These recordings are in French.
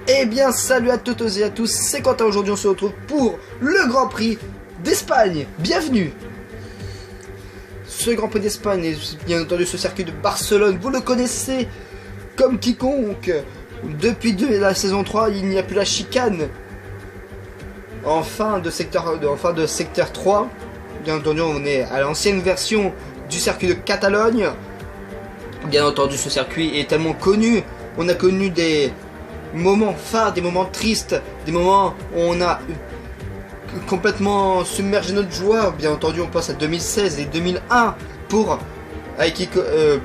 Eh bien salut à toutes et à tous, c'est Quentin. Aujourd'hui on se retrouve pour le Grand Prix d'Espagne. Bienvenue. Ce Grand Prix d'Espagne est bien entendu ce circuit de Barcelone, vous le connaissez comme quiconque. Depuis la saison 3, il n'y a plus la chicane en fin de secteur 3. Bien entendu on est à l'ancienne version du circuit de Catalogne. Bien entendu ce circuit est tellement connu, on a connu des moments phares, des moments tristes, des moments où on a complètement submergé notre joie. Bien entendu on pense à 2016 et 2001 pour Hakkinen,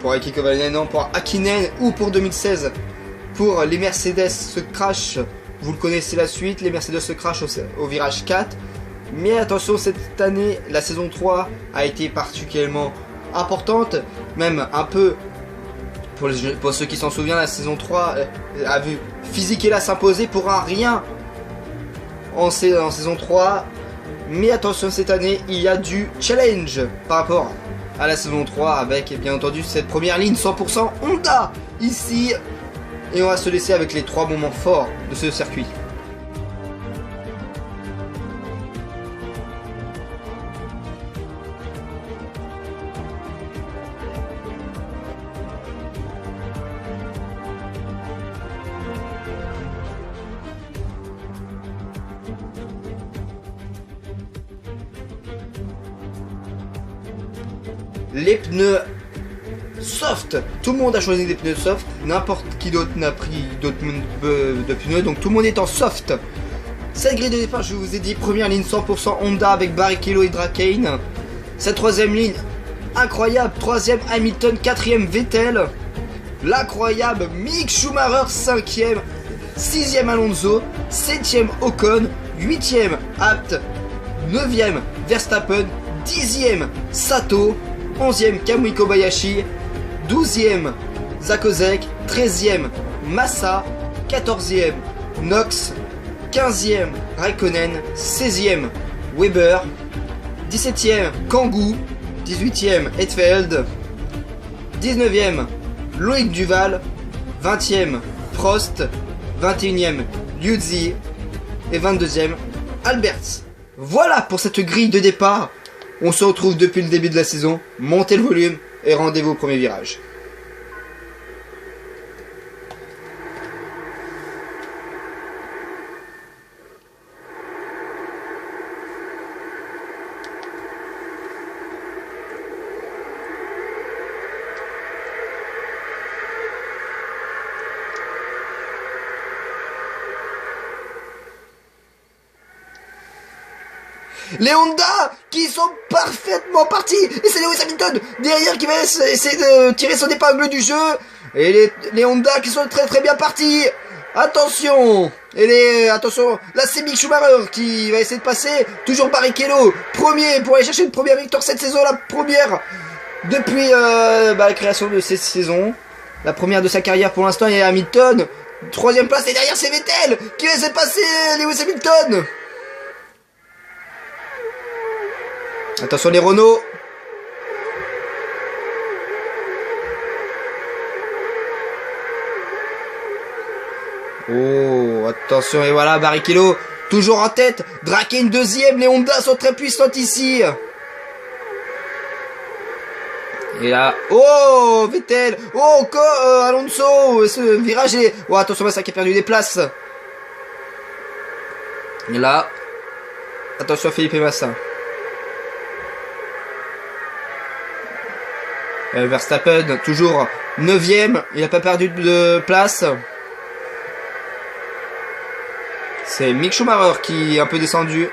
ou pour 2016 pour les Mercedes se crash. Vous le connaissez la suite, les Mercedes se crash au virage 4. Mais attention, cette année la saison 3 a été particulièrement importante, même un peu pour ceux qui s'en souviennent. La saison 3 a vu Fisichella s'imposer pour un rien en saison 3. Mais attention, cette année il y a du challenge par rapport à la saison 3 avec bien entendu cette première ligne 100% Honda ici. Et on va se laisser avec les 3 moments forts de ce circuit. Les pneus soft, tout le monde a choisi des pneus soft, n'importe qui d'autre n'a pris d'autres de pneus, donc tout le monde est en soft. Cette grille de départ, je vous ai dit, première ligne 100% Honda avec Barrichello et Drakain. Cette troisième ligne, incroyable, troisième Hamilton, quatrième Vettel, l'incroyable Mick Schumacher, cinquième, sixième Alonso, septième Ocon, huitième Abt, neuvième Verstappen, dixième Sato, 11e Kamui Kobayashi, 12e Zakozek, 13e Massa, 14e Knox, 15e Raikkonen, 16e Weber, 17e Kangoo, 18e Hetfeld, 19e Loïc Duval, 20e Prost, 21e Liuzzi et 22e Alberts. Voilà pour cette grille de départ. On se retrouve depuis le début de la saison, montez le volume et rendez-vous au premier virage. Les Honda qui sont parfaitement partis. Et c'est Lewis Hamilton derrière qui va essayer de tirer son épingle du jeu. Et les Honda qui sont très très bien partis. Attention. Attention. Là c'est Mick Schumacher qui va essayer de passer. Toujours Barrichello. Premier pour aller chercher une première victoire cette saison. La première depuis la création de cette saison. La première de sa carrière pour l'instant. Il y a Hamilton. Troisième place. Et derrière c'est Vettel qui va essayer de passer Lewis Hamilton. Attention les Renault. Oh, attention, et voilà, Barrichello, toujours en tête. Drakain deuxième, les Honda sont très puissantes ici. Et là, oh, Vettel, oh, Alonso, ce virage est... Oh, attention, Massa qui a perdu des places. Et là, attention Felipe Massa. Verstappen, toujours 9ème, il n'a pas perdu de place. C'est Mick Schumacher qui est un peu descendu.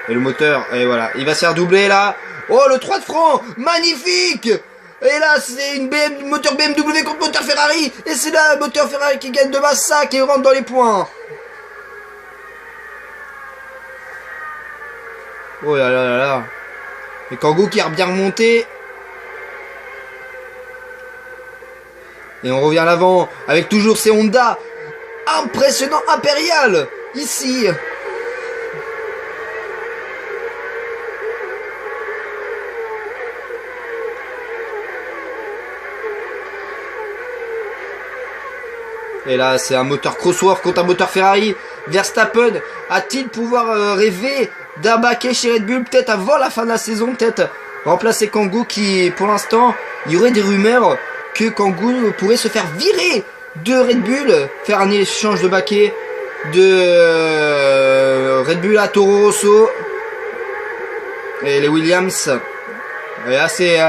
Et le moteur, et voilà, il va se faire doubler là. Oh, le 3 de franc, magnifique. Et là, c'est moteur BMW contre moteur Ferrari. Et c'est là, moteur Ferrari qui gagne de Massa, qui rentre dans les points. Oh là là là là. Et Kangoo qui a bien remonté. Et on revient à l'avant avec toujours ces Honda. Impressionnant, impérial. Ici. Et là, c'est un moteur Cosworth contre un moteur Ferrari. Verstappen a-t-il pouvoir rêver d'un baquet chez Red Bull, peut-être avant la fin de la saison, peut-être remplacer Kangoo, qui, pour l'instant, il y aurait des rumeurs que Kangoo pourrait se faire virer de Red Bull, faire un échange de baquet de Red Bull à Toro Rosso et les Williams. Et là, c'est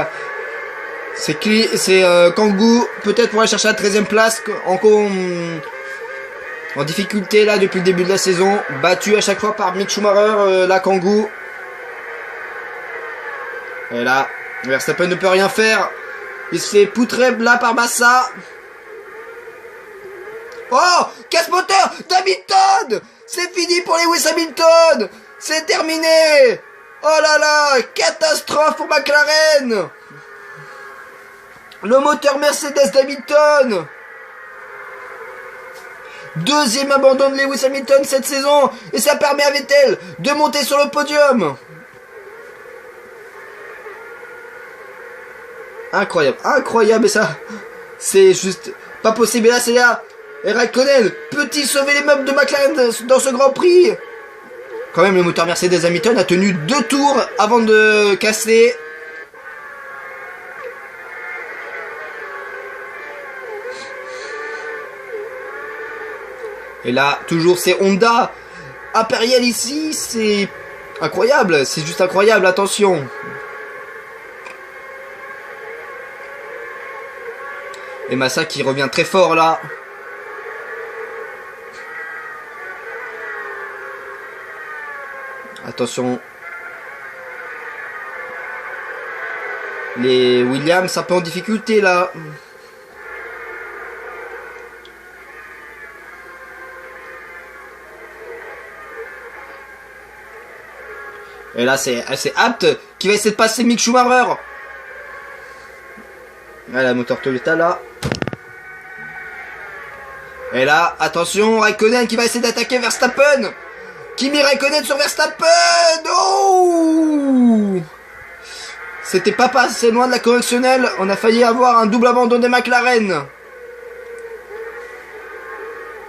Kangoo, peut-être pour aller chercher la 13e place, en difficulté là depuis le début de la saison, battu à chaque fois par Mick Schumacher, la Kangoo. Et là, Verstappen ne peut rien faire. Il se fait poutrer là par Massa. Oh, casse-moteur d'Hamilton. C'est fini pour Lewis Hamilton. C'est terminé. Oh là là, catastrophe pour McLaren. Le moteur Mercedes d'Hamilton. Deuxième abandon de Lewis Hamilton cette saison. Et ça permet à Vettel de monter sur le podium. Incroyable, incroyable, et ça, c'est juste pas possible. Et là, c'est là. Et Raikkonen peut-il sauver les meubles de McLaren dans ce Grand Prix? Quand même, le moteur Mercedes Hamilton a tenu 2 tours avant de casser. Et là, toujours, c'est Honda Impérial ici. C'est incroyable, c'est juste incroyable, attention. Et Massa qui revient très fort là. Attention. Les Williams un peu en difficulté là. Et là c'est Abt qui va essayer de passer Mick Schumacher. Voilà, moteur Toyota là. Et là, attention, Raikkonen qui va essayer d'attaquer Verstappen. Kimi Raikkonen sur Verstappen. Oh, c'était pas passé loin de la correctionnelle. On a failli avoir un double abandon des McLaren.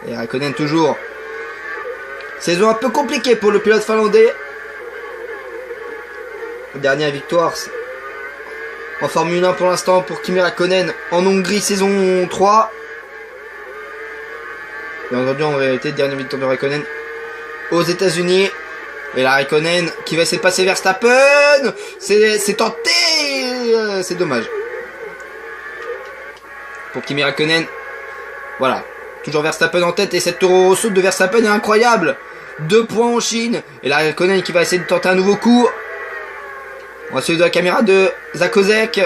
Et Raikkonen toujours. Saison un peu compliquée pour le pilote finlandais. Dernière victoire en Formule 1 pour l'instant pour Kimi Raikkonen en Hongrie saison 3. Bien entendu, en réalité, dernière victoire de Raikkonen aux États-Unis. Et la Raikkonen qui va essayer de passer Verstappen. C'est tenté. C'est dommage. Pour Kimi Raikkonen. Voilà. Toujours Verstappen en tête. Et cette Toro Rosso de Verstappen est incroyable. 2 points en Chine. Et la Raikkonen qui va essayer de tenter un nouveau coup. On va suivre de la caméra de Zakozek.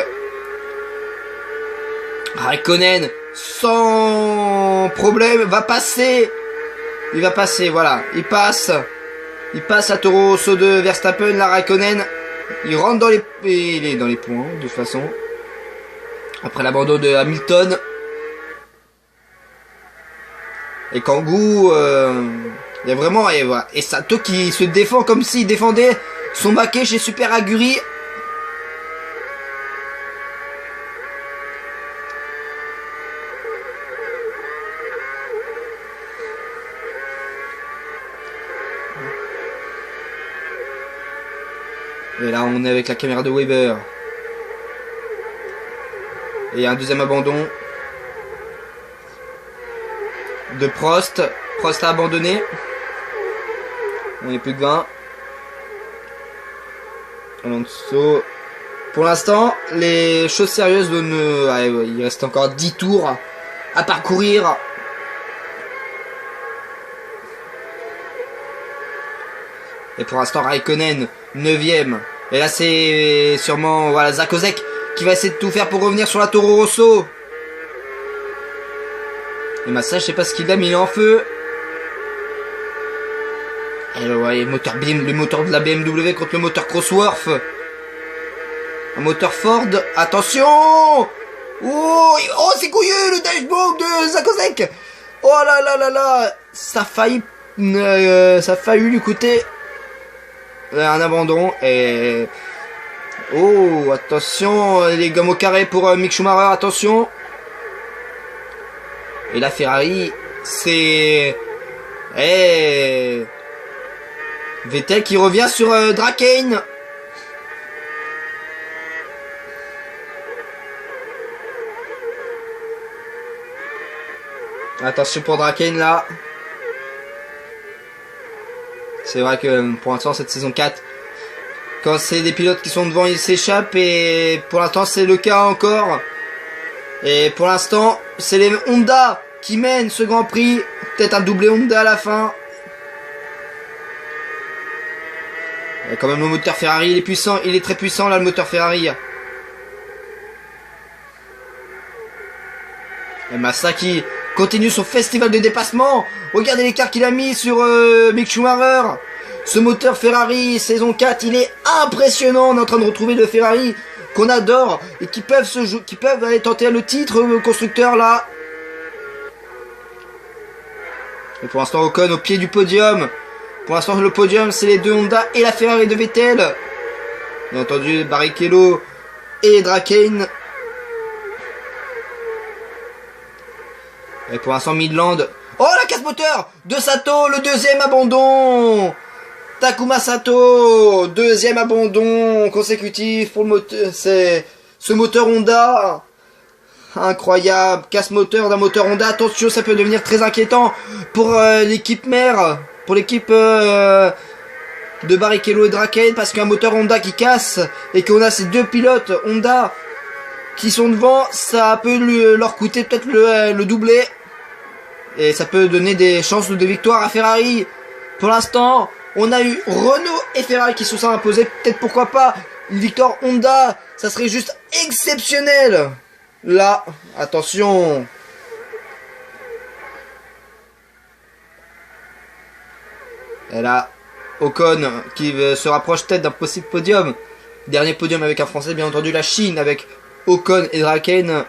Raikkonen sans problème va passer. Il va passer, voilà. Il passe la Toro Rosso de Verstappen, la Raikkonen. Il rentre dans les... Il est dans les points, de toute façon. Après l'abandon de Hamilton. Et Kangoo... il y a vraiment... Et, voilà. Et Sato qui se défend comme s'il défendait son baquet chez Super Aguri. Et là, on est avec la caméra de Weber. Et un deuxième abandon de Prost. Prost a abandonné. On est plus que 20. Alonso. Pour l'instant, les choses sérieuses donnent... il reste encore 10 tours à parcourir. Et pour l'instant, Raikkonen, 9ème. Et là, c'est sûrement voilà, Zakozek qui va essayer de tout faire pour revenir sur la Toro Rosso. Et Massa, je sais pas ce qu'il a, mais il est en feu. Et le moteur le moteur de la BMW contre le moteur Cosworth. Un moteur Ford. Attention! Oh, c'est couilleux le dashboard de Zakozek. Oh là là là là. Ça a failli lui coûter un abandon. Et oh, attention, les gommes au carré pour Mick Schumacher, attention. Et la Ferrari, c'est... Vettel qui revient sur Drakane. Attention pour Drakane là. C'est vrai que pour l'instant cette saison 4, quand c'est des pilotes qui sont devant, ils s'échappent, et pour l'instant c'est le cas encore. Et pour l'instant c'est les Honda qui mènent ce Grand Prix. Peut-être un doublé Honda à la fin. Et quand même le moteur Ferrari il est puissant, il est très puissant là le moteur Ferrari. Et Massa qui continue son festival de dépassement. Regardez l'écart qu'il a mis sur Mick Schumacher. Ce moteur Ferrari saison 4, il est impressionnant. On est en train de retrouver le Ferrari qu'on adore et qui peuvent aller tenter le titre constructeur là. Et pour l'instant Ocon au pied du podium. Pour l'instant le podium c'est les deux Honda et la Ferrari de Vettel. Bien entendu Barrichello et Drakane. Et pour l'instant Midland. Oh la casse moteur de Sato, le deuxième abandon. Takuma Sato, deuxième abandon consécutif pour le moteur. C'est ce moteur Honda. Incroyable, casse moteur d'un moteur Honda. Attention, ça peut devenir très inquiétant pour l'équipe mère, pour l'équipe de Barrichello et Drakane, parce qu'un moteur Honda qui casse et qu'on a ces deux pilotes Honda qui sont devant, ça peut leur coûter peut-être le doublé. Et ça peut donner des chances de victoire à Ferrari. Pour l'instant, on a eu Renault et Ferrari qui sont ça imposés. Peut-être pourquoi pas une victoire Honda. Ça serait juste exceptionnel. Là, attention. Et là, Ocon qui se rapproche peut-être d'un possible podium. Dernier podium avec un Français, bien entendu la Chine avec Ocon et Drakane.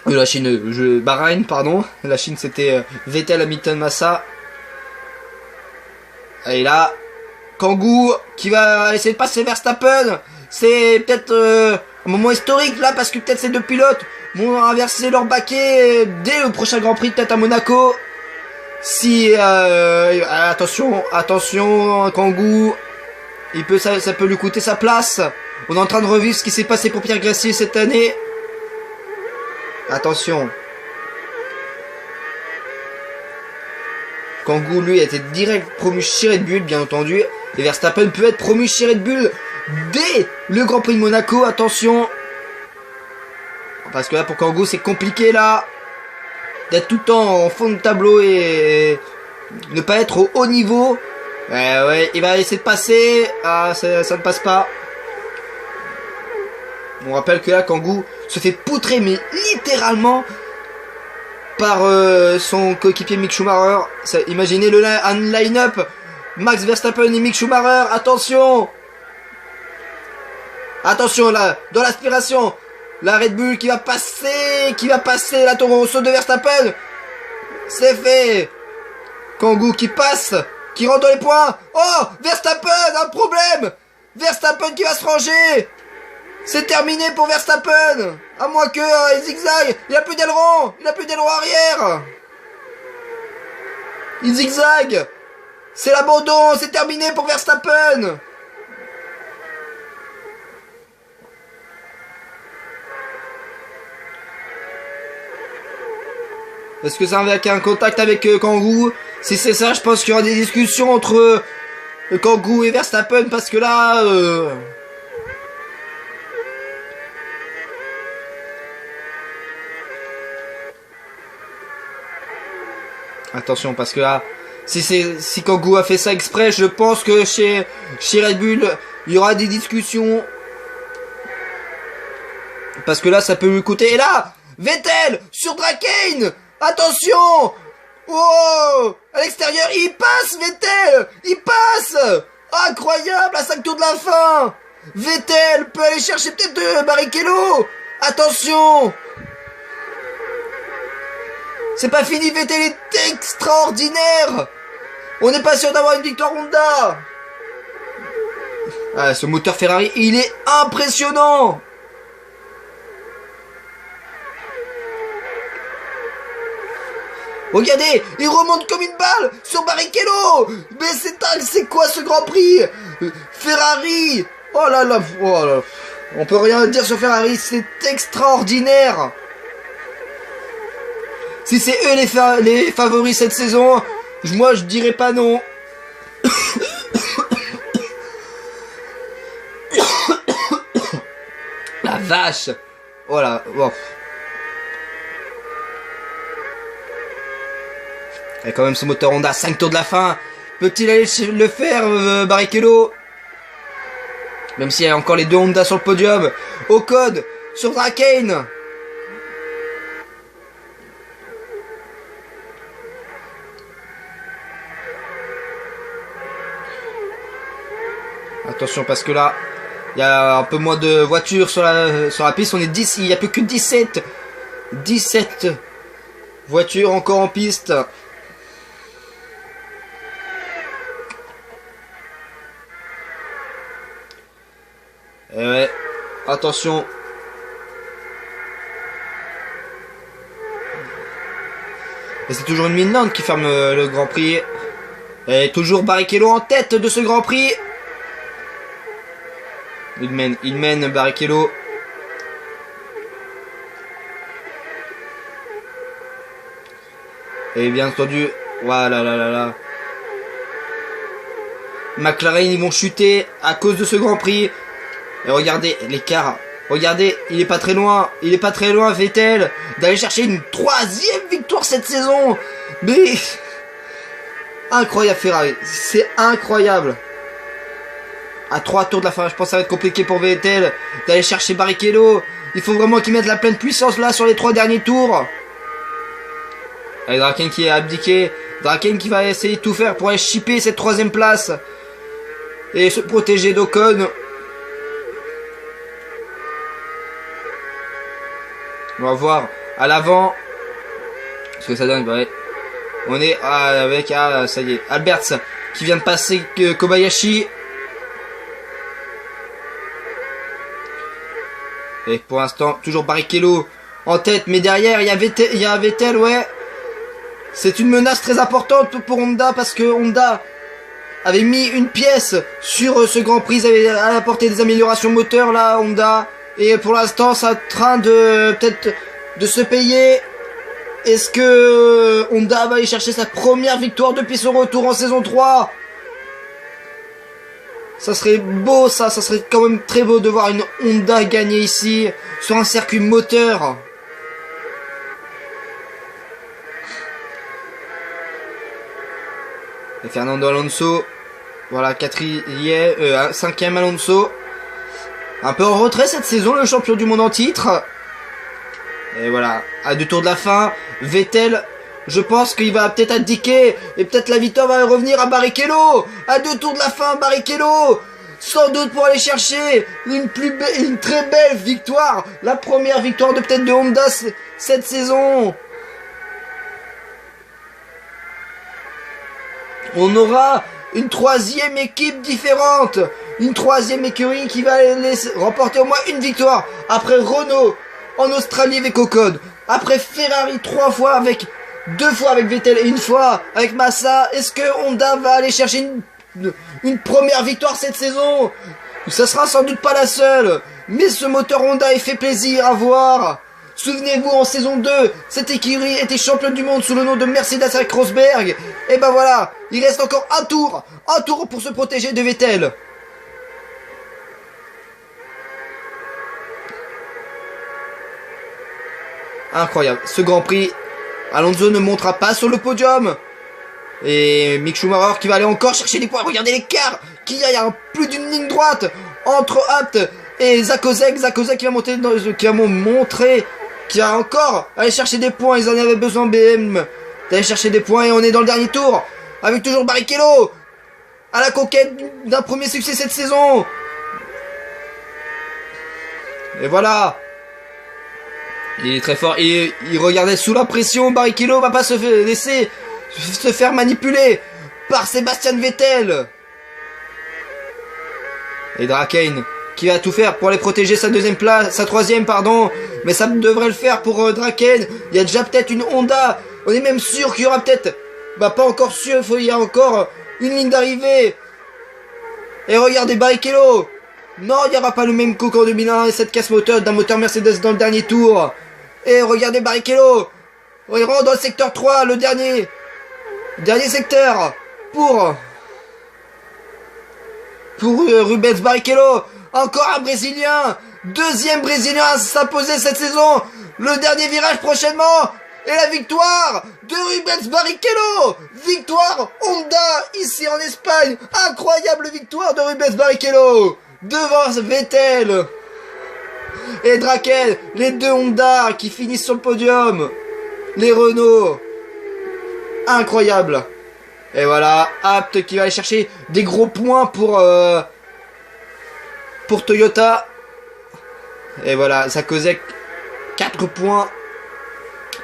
La Chine, Bahreïn, pardon. La Chine, c'était Vettel, Hamilton, Massa. Et là, Kangoo qui va essayer de passer Verstappen. C'est peut-être un moment historique là, parce que peut-être ces deux pilotes vont inverser leur baquet dès le prochain Grand Prix, peut-être à Monaco. Si attention, Kangoo, ça peut lui coûter sa place. On est en train de revivre ce qui s'est passé pour Pierre Gasly cette année. Attention. Kangoo, lui, a été direct promu chez Red Bull, bien entendu. Et Verstappen peut être promu chez Red Bull dès le Grand Prix de Monaco. Attention. Parce que là, pour Kangoo, c'est compliqué, là. D'être tout le temps en fond de tableau et ne pas être au haut niveau. Ouais, il va essayer de passer. Ah, ça ne passe pas. On rappelle que là, Kangoo se fait poutrer, mais littéralement, par son coéquipier Mick Schumacher. Imaginez un line-up. Max Verstappen et Mick Schumacher. Attention. Attention là, dans l'aspiration. La Red Bull qui va passer la Toro Rosso de Verstappen. C'est fait. Kangoo qui passe, qui rentre dans les points. Oh, Verstappen, un problème. Verstappen qui va se ranger. C'est terminé pour Verstappen. À moins que il zigzague. Il a plus d'aileron. Il a plus d'aileron arrière. Il zigzague. C'est l'abandon. C'est terminé pour Verstappen. Est-ce que ça va avec un contact avec Kangoo? Si c'est ça, je pense qu'il y aura des discussions entre Kangoo et Verstappen, parce que là... Attention, parce que là, si Kangoo a fait ça exprès, je pense que chez Red Bull, il y aura des discussions. Parce que là, ça peut lui coûter. Et là, Vettel sur Drakane. Attention. Oh, à l'extérieur, il passe, Vettel. Il passe. Incroyable, à 5 tours de la fin. Vettel peut aller chercher peut-être Barrichello. Attention. C'est pas fini, Vettel est extraordinaire. On n'est pas sûr d'avoir une victoire Honda. Ah, ce moteur Ferrari, il est impressionnant. Regardez, il remonte comme une balle sur Barrichello. Mais c'est dingue, c'est quoi ce Grand Prix? Ferrari. Oh là là, oh là. On peut rien dire sur Ferrari, c'est extraordinaire. Si c'est eux les favoris cette saison, moi je dirais pas non. La vache. Voilà. Oh. Et quand même ce moteur Honda, 5 tours de la fin. Peut-il aller le faire, Barrichello? Même s'il y a encore les deux Honda sur le podium. Ocon sur Dracaine. Attention parce que là, il y a un peu moins de voitures sur la piste. On est 10, il n'y a plus que 17 voitures encore en piste. Et ouais, attention. Et c'est toujours une Midland qui ferme le Grand Prix. Et toujours Barrichello en tête de ce Grand Prix. Il mène Barrichello. Et bien entendu, voilà là. McLaren, ils vont chuter à cause de ce Grand Prix. Et regardez l'écart. Regardez, il est pas très loin. Il est pas très loin, Vettel, d'aller chercher une 3e victoire cette saison. Mais incroyable Ferrari. C'est incroyable. À 3 tours de la fin, je pense que ça va être compliqué pour Vettel d'aller chercher Barrichello. Il faut vraiment qu'il mette la pleine puissance là sur les 3 derniers tours. Allez, Dracaine qui est abdiqué. Dracaine qui va essayer de tout faire pour aller chipper cette 3e place. Et se protéger d'Ocon. On va voir à l'avant ce que ça donne. Ouais. On est avec ça y est, Alberts qui vient de passer Kobayashi. Et pour l'instant, toujours Barrichello en tête, mais derrière il y a Vettel, ouais. C'est une menace très importante pour Honda parce que Honda avait mis une pièce sur ce Grand Prix, avait apporté des améliorations moteurs là, Honda. Et pour l'instant, ça est en train de peut-être de se payer. Est-ce que Honda va aller chercher sa première victoire depuis son retour en saison 3? Ça serait beau, ça serait quand même très beau de voir une Honda gagner ici sur un circuit moteur. Et Fernando Alonso, voilà, 5e Alonso. Un peu en retrait cette saison, le champion du monde en titre. Et voilà, à 2 tours de la fin, Vettel, je pense qu'il va peut-être abdiquer. Et peut-être la victoire va revenir à Barrichello. À 2 tours de la fin, Barrichello, sans doute pour aller chercher une très belle victoire. La première victoire de peut-être de Honda cette saison. On aura une 3e équipe différente. Une 3e écurie qui va remporter au moins une victoire. Après Renault en Australie avec Ocon. Après Ferrari 2 fois avec Vettel et 1 fois avec Massa. Est-ce que Honda va aller chercher une première victoire cette saison? Ça sera sans doute pas la seule. Mais ce moteur Honda, il fait plaisir à voir. Souvenez-vous, en saison 2, cette écurie était championne du monde sous le nom de Mercedes avec Rosberg. Et ben voilà, il reste encore un tour pour se protéger de Vettel. Incroyable, ce Grand Prix, Alonso ne montera pas sur le podium. Et Mick Schumacher qui va aller encore chercher des points. Regardez l'écart qu'il y a, plus d'une ligne droite entre Abt et Zakozek. Zakozek qui va encore aller chercher des points. Ils en avaient besoin, BM, d'aller chercher des points. Et on est dans le dernier tour avec toujours Barrichello à la conquête d'un premier succès cette saison. Et voilà, il est très fort. Et il regardait sous la pression. Barrichello va pas se laisser se faire manipuler par Sébastien Vettel. Et Dracaine qui va tout faire pour aller protéger sa 3e, pardon. Mais ça devrait le faire pour Dracaine. Il y a déjà peut-être une Honda On est même sûr qu'il y aura peut-être... Bah pas encore sûr, il y a encore une ligne d'arrivée. Et regardez Barrichello. Non, il n'y aura pas le même coup qu'en 2001 et cette casse moteur d'un moteur Mercedes dans le dernier tour. Et regardez Barrichello. Il rentre dans le secteur 3, le dernier secteur pour Rubens Barrichello. Encore un Brésilien. Deuxième Brésilien à s'imposer cette saison. Le dernier virage prochainement. Et la victoire de Rubens Barrichello. Victoire Honda ici en Espagne. Incroyable victoire de Rubens Barrichello. Devant Vettel et Draken. Les deux Honda qui finissent sur le podium. Les Renault. Incroyable. Et voilà, Abt qui va aller chercher des gros points pour Toyota. Et voilà, ça causait 4 points.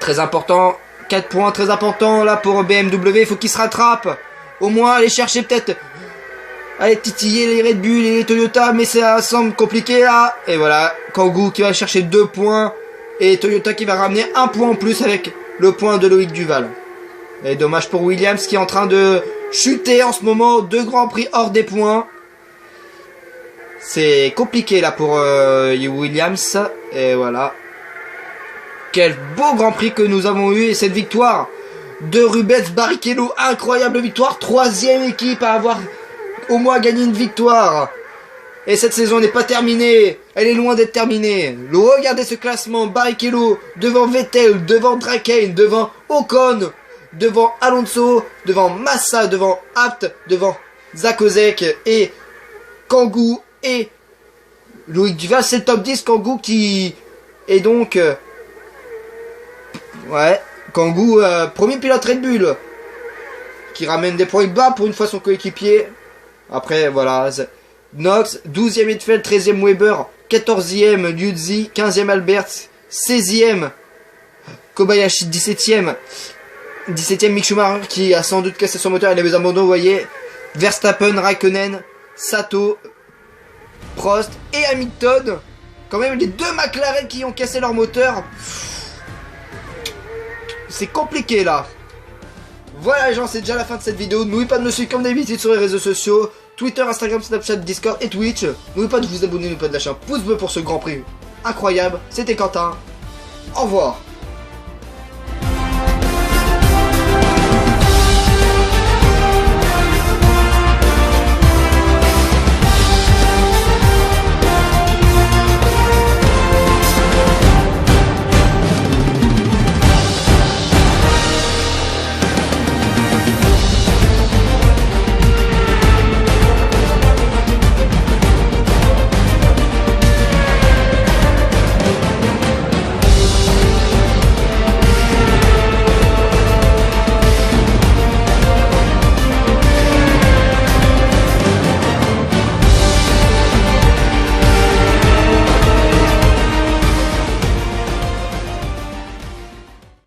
Très important. 4 points très importants là pour BMW. Il faut qu'ils se rattrapent. Au moins aller chercher peut-être... Aller titiller les Red Bull et les Toyota. Mais ça semble compliqué là. Et voilà, Kangoo qui va chercher 2 points. Et Toyota qui va ramener 1 point en plus avec le point de Loïc Duval. Et dommage pour Williams qui est en train de chuter en ce moment. 2 grands prix hors des points. C'est compliqué là pour Williams. Et voilà. Quel beau grand prix que nous avons eu. Et cette victoire de Rubens Barrichello. Incroyable victoire. 3e équipe à avoir au moins gagné une victoire. Et cette saison n'est pas terminée. Elle est loin d'être terminée. Regardez ce classement. Barrichello devant Vettel, devant Draken, devant Ocon, devant Alonso, devant Massa, devant Abt, devant Zakozek et Kangoo et Loïc Duval. C'est le top 10. Kangoo qui est donc... ouais, Kangoo, premier pilote Red Bull. Qui ramène des points bas pour une fois son coéquipier. Après, voilà... Knox, 12e Edfeld, 13e Weber, 14e Liuzzi, 15e Albert, 16e Kobayashi, 17e Mick Schumacher qui a sans doute cassé son moteur, il a des abandons, vous voyez. Verstappen, Raikkonen, Sato, Prost et Hamilton. Quand même les 2 McLaren qui ont cassé leur moteur. C'est compliqué là. Voilà les gens, c'est déjà la fin de cette vidéo. N'oubliez pas de me suivre comme d'habitude sur les réseaux sociaux. Twitter, Instagram, Snapchat, Discord et Twitch. N'oubliez pas de vous abonner, n'oubliez pas de lâcher un pouce bleu pour ce grand prix incroyable. C'était Quentin. Au revoir.